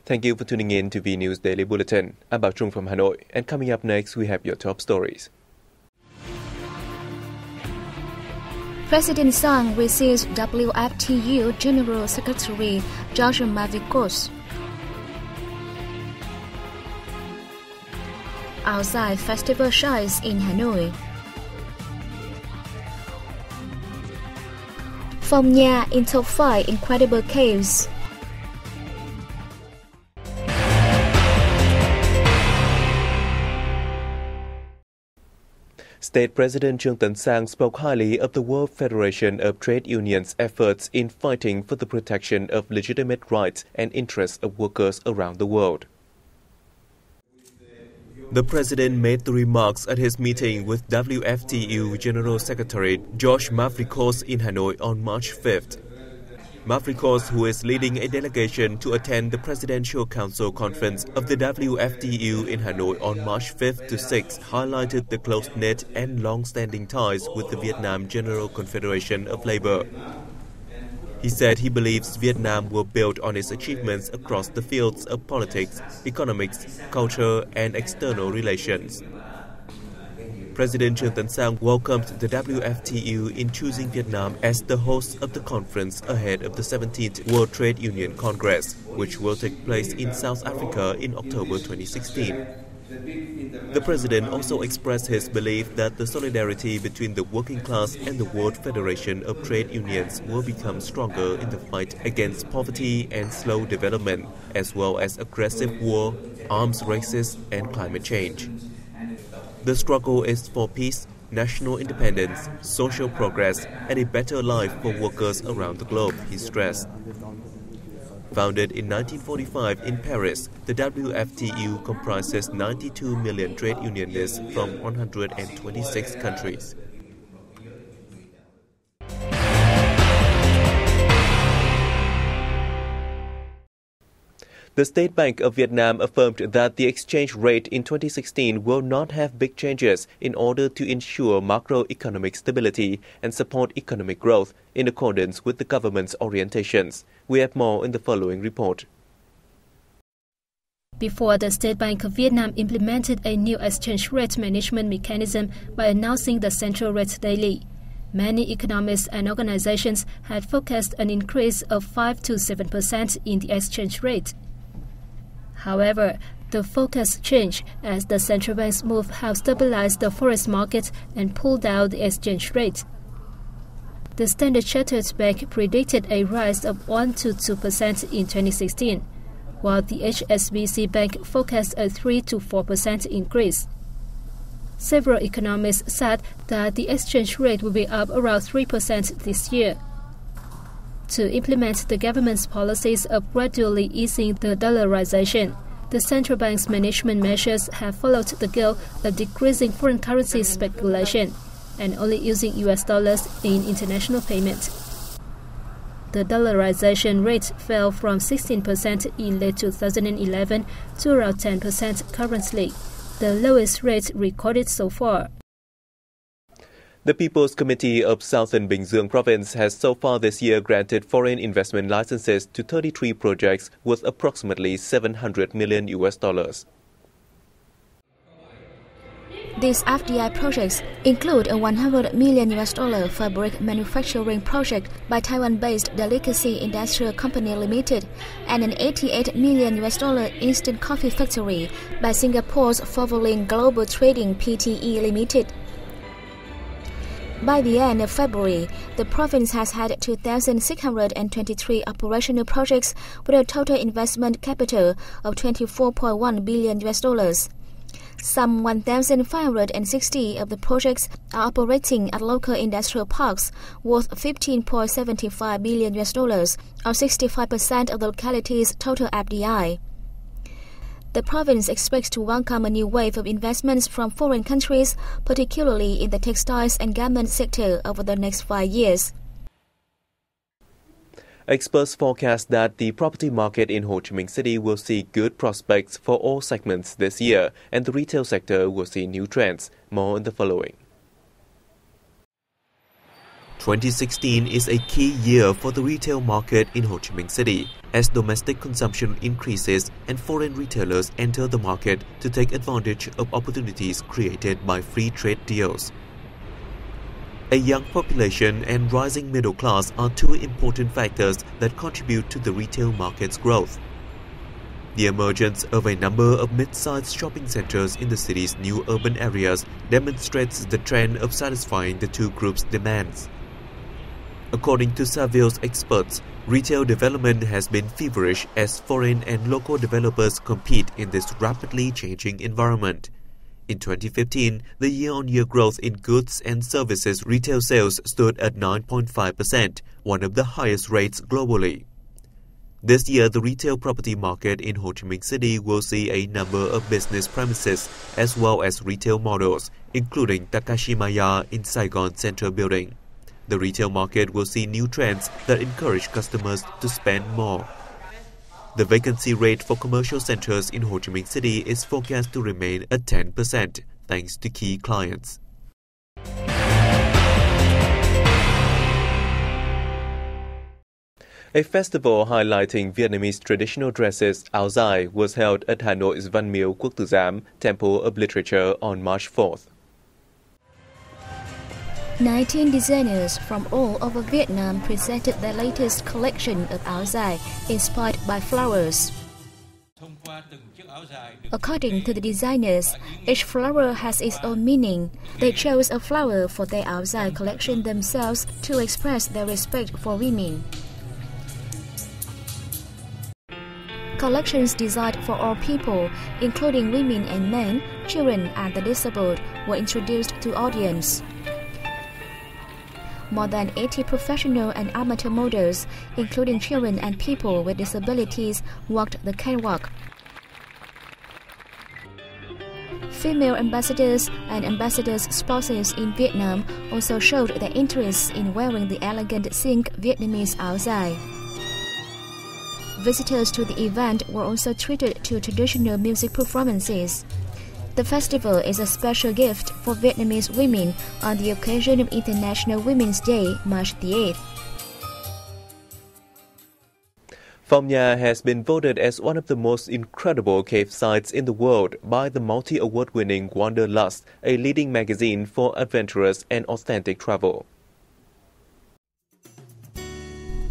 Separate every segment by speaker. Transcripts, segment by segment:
Speaker 1: Thank you for tuning in to VNA News Daily Bulletin. I'm Trong from Hanoi, and coming up next, we have your top stories.
Speaker 2: President Zong receives WFTU General Secretary George Mavicos. Outside festival shines in Hanoi. Phong Nha in top 5 incredible caves.
Speaker 1: State President Trương Tấn Sang spoke highly of the World Federation of Trade Unions' efforts in fighting for the protection of legitimate rights and interests of workers around the world. The President made the remarks at his meeting with WFTU General Secretary George Mavicos in Hanoi on March 5th. Mavicos, who is leading a delegation to attend the Presidential Council Conference of the WFTU in Hanoi on March 5th to 6th, highlighted the close-knit and long-standing ties with the Vietnam General Confederation of Labour. He said he believes Vietnam will build on its achievements across the fields of politics, economics, culture, and external relations. President Trương Tấn Sang welcomed the WFTU in choosing Vietnam as the host of the conference ahead of the 17th World Trade Union Congress, which will take place in South Africa in October 2016. The President also expressed his belief that the solidarity between the working class and the World Federation of Trade Unions will become stronger in the fight against poverty and slow development, as well as aggressive war, arms races, and climate change. The struggle is for peace, national independence, social progress, and a better life for workers around the globe, he stressed. Founded in 1945 in Paris, the WFTU comprises 92 million trade unionists from 126 countries. The State Bank of Vietnam affirmed that the exchange rate in 2016 will not have big changes in order to ensure macroeconomic stability and support economic growth in accordance with the government's orientations. We have more in the following report.
Speaker 3: Before the State Bank of Vietnam implemented a new exchange rate management mechanism by announcing the central rate daily, many economists and organizations had forecast an increase of 5 to 7% in the exchange rate. However, the focus changed as the central bank's move helped stabilize the forex market and pull down the exchange rate. The Standard Chartered Bank predicted a rise of 1 to 2% in 2016, while the HSBC Bank forecast a 3 to 4% increase. Several economists said that the exchange rate will be up around 3% this year. To implement the government's policies of gradually easing the dollarization, the central bank's management measures have followed the goal of decreasing foreign currency speculation and only using US dollars in international payment. The dollarization rate fell from 16% in late 2011 to around 10% currently, the lowest rate recorded so far.
Speaker 1: The People's Committee of Southern Zong Province has so far this year granted foreign investment licenses to 33 projects worth approximately $700 million.
Speaker 2: These FDI projects include a $100 million fabric manufacturing project by Taiwan-based Delicacy Industrial Company Limited and an $88 million instant coffee factory by Singapore's Forvalin Global Trading Pte Limited. By the end of February, the province has had 2,623 operational projects with a total investment capital of $24.1 billion. Some 1,560 of the projects are operating at local industrial parks worth $15.75 billion, or 65% of the locality's total FDI. The province expects to welcome a new wave of investments from foreign countries, particularly in the textiles and garment sector over the next 5 years.
Speaker 1: Experts forecast that the property market in Ho Chi Minh City will see good prospects for all segments this year, and the retail sector will see new trends. More in the following. 2016 is a key year for the retail market in Ho Chi Minh City. as domestic consumption increases and foreign retailers enter the market to take advantage of opportunities created by free trade deals. A young population and rising middle class are two important factors that contribute to the retail market's growth. The emergence of a number of mid-sized shopping centers in the city's new urban areas demonstrates the trend of satisfying the two groups' demands. According to Savills experts, retail development has been feverish as foreign and local developers compete in this rapidly changing environment. In 2015, the year-on-year growth in goods and services retail sales stood at 9.5%, one of the highest rates globally. This year, the retail property market in Ho Chi Minh City will see a number of business premises as well as retail models, including Takashimaya in Saigon Central Building. The retail market will see new trends that encourage customers to spend more. The vacancy rate for commercial centers in Ho Chi Minh City is forecast to remain at 10%, thanks to key clients. A festival highlighting Vietnamese traditional dresses, Áo Dài, was held at Hanoi's Văn Miếu Quốc Tử Giám, Temple of Literature, on March 4th.
Speaker 2: 19 designers from all over Vietnam presented their latest collection of áo dài inspired by flowers. According to the designers, each flower has its own meaning. They chose a flower for their áo dài collection themselves to express their respect for women. Collections designed for all people, including women and men, children and the disabled, were introduced to audience. More than 80 professional and amateur models, including children and people with disabilities, walked the catwalk. Female ambassadors and ambassadors' spouses in Vietnam also showed their interest in wearing the elegant Sing Vietnamese áo dài. Visitors to the event were also treated to traditional music performances. The festival is a special gift for Vietnamese women on the occasion of International Women's Day, March the 8th.
Speaker 1: Phong Nha has been voted as one of the most incredible cave sites in the world by the multi-award-winning Wanderlust, a leading magazine for adventurous and authentic travel.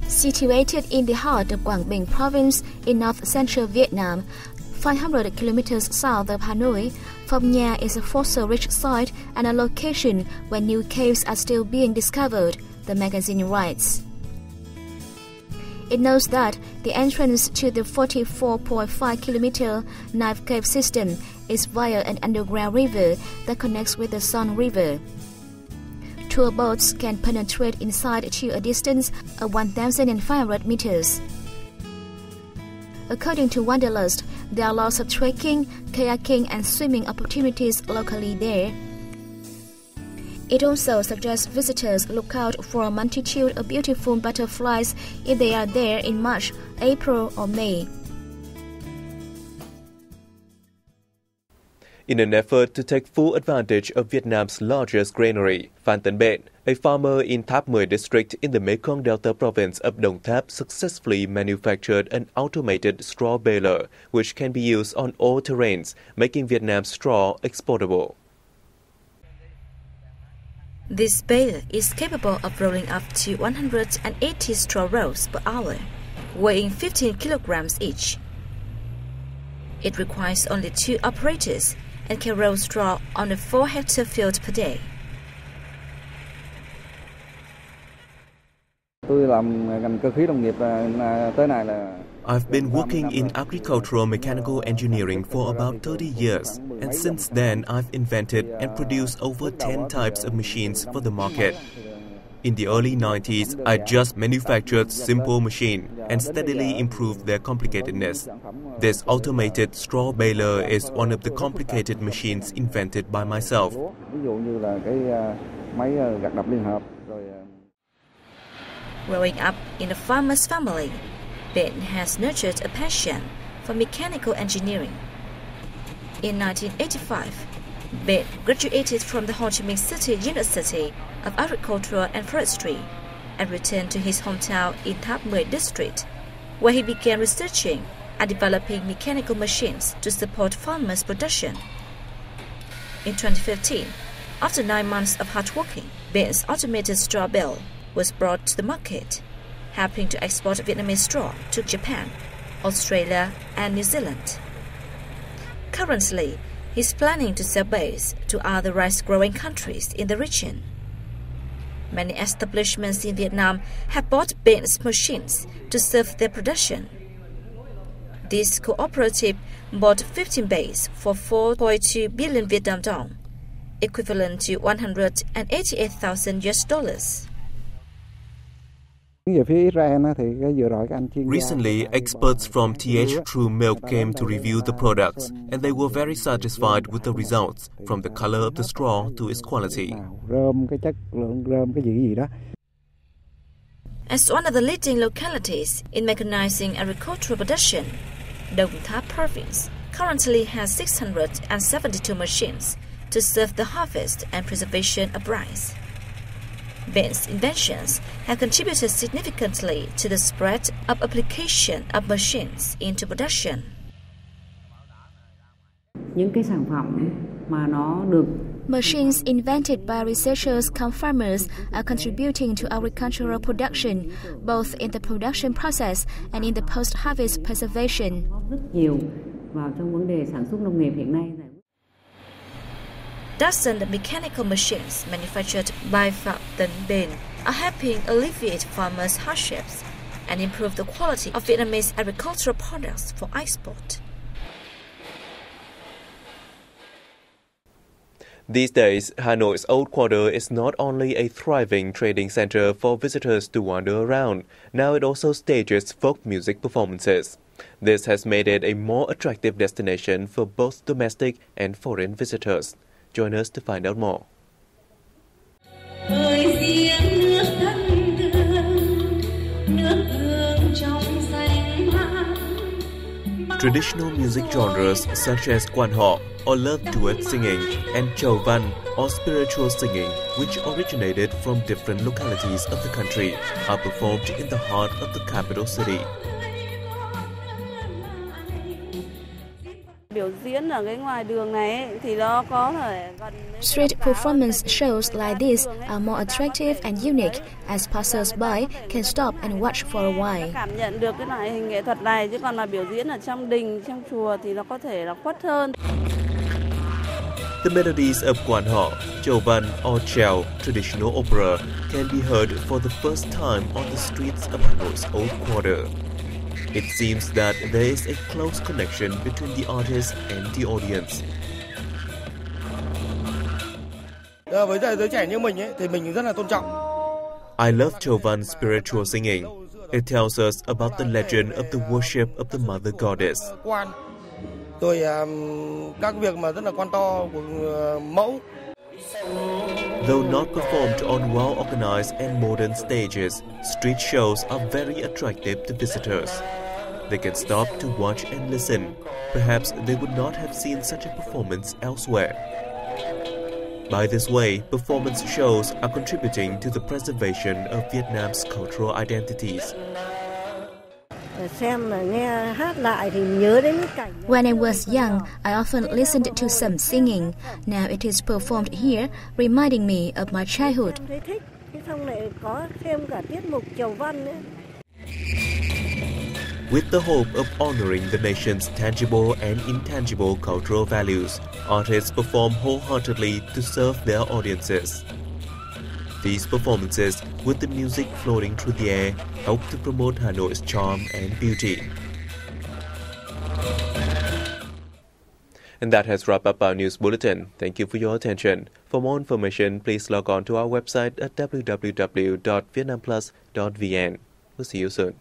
Speaker 2: Situated in the heart of Quang Province in north-central Vietnam, 500 kilometers south of Hanoi, Phong Nha is a fossil-rich site and a location where new caves are still being discovered, the magazine writes. It notes that the entrance to the 44.5-kilometer Knife Cave system is via an underground river that connects with the Son River. Tour boats can penetrate inside to a distance of 1,500 meters. According to Wanderlust, there are lots of trekking, kayaking and swimming opportunities locally there. It also suggests visitors look out for a multitude of beautiful butterflies if they are there in March, April or May.
Speaker 1: In an effort to take full advantage of Vietnam's largest granary, Phan Tân Bện, a farmer in Tháp Mười district in the Mekong Delta province of Đồng Tháp, successfully manufactured an automated straw baler, which can be used on all terrains, making Vietnam's straw exportable.
Speaker 4: This baler is capable of rolling up to 180 straw rolls per hour, weighing 15 kilograms each. It requires only 2 operators and can roll straw on a 4-hectare field per day.
Speaker 1: I've been working in agricultural mechanical engineering for about 30 years, and since then I've invented and produced over 10 types of machines for the market. In the early 90s, I just manufactured simple machines and steadily improved their complicatedness. This automated straw baler is one of the complicated machines invented by myself.
Speaker 4: Growing up in a farmer's family, Ben has nurtured a passion for mechanical engineering. In 1985, Ben graduated from the Ho Chi Minh City University of Agriculture and Forestry and returned to his hometown in Tháp Mười district. where he began researching and developing mechanical machines to support farmers' production. In 2015, after 9 months of hard working, Vietnam's automated straw bale was brought to the market, helping to export Vietnamese straw to Japan, Australia, and New Zealand. Currently, he's planning to sell bales to other rice-growing countries in the region. Many establishments in Vietnam have bought Vietnamese machines to serve their production. This cooperative bought 15 bales for 4.2 billion Vietnam dong, equivalent to $188,000.
Speaker 1: Recently, experts from TH True Milk came to review the products, and they were very satisfied with the results, from the color of the straw to its quality.
Speaker 4: As one of the leading localities in mechanizing agricultural production, Zong Province currently has 672 machines to serve the harvest and preservation of rice. Vietnam's inventions have contributed significantly to the spread of application of machines into production.
Speaker 2: Machines invented by researchers come farmers are contributing to agricultural production, both in the production process and in the post-harvest preservation.
Speaker 4: Dozens of mechanical machines manufactured by Pham Tân Binh are helping alleviate farmers' hardships and improve the quality of Vietnamese agricultural products for export.
Speaker 1: These days, Hanoi's Old Quarter is not only a thriving trading center for visitors to wander around, now it also stages folk music performances. This has made it a more attractive destination for both domestic and foreign visitors. Join us to find out more. Traditional music genres such as Quan Họ or love duet singing and Chầu Văn or spiritual singing, which originated from different localities of the country, are performed in the heart of the capital city.
Speaker 2: Street performance shows like this are more attractive and unique, as passers-by can stop and watch for a while.
Speaker 1: The melodies of Quan Họ, Chầu Văn or Chèo, traditional opera, can be heard for the first time on the streets of Hanoi's Old Quarter. It seems that there is a close connection between the artist and the audience. I love Chầu Văn spiritual singing. It tells us about the legend of the worship of the Mother Goddess. Though not performed on well-organized and modern stages, street shows are very attractive to visitors. They can stop to watch and listen. Perhaps they would not have seen such a performance elsewhere. By this way, performance shows are contributing to the preservation of Vietnam's cultural identities.
Speaker 2: When I was young, I often listened to some singing. Now it is performed here, reminding me of my childhood.
Speaker 1: With the hope of honoring the nation's tangible and intangible cultural values, artists perform wholeheartedly to serve their audiences. These performances, with the music floating through the air, help to promote Hanoi's charm and beauty. And that has wrapped up our news bulletin. Thank you for your attention. For more information, please log on to our website at www.vietnamplus.vn. We'll see you soon.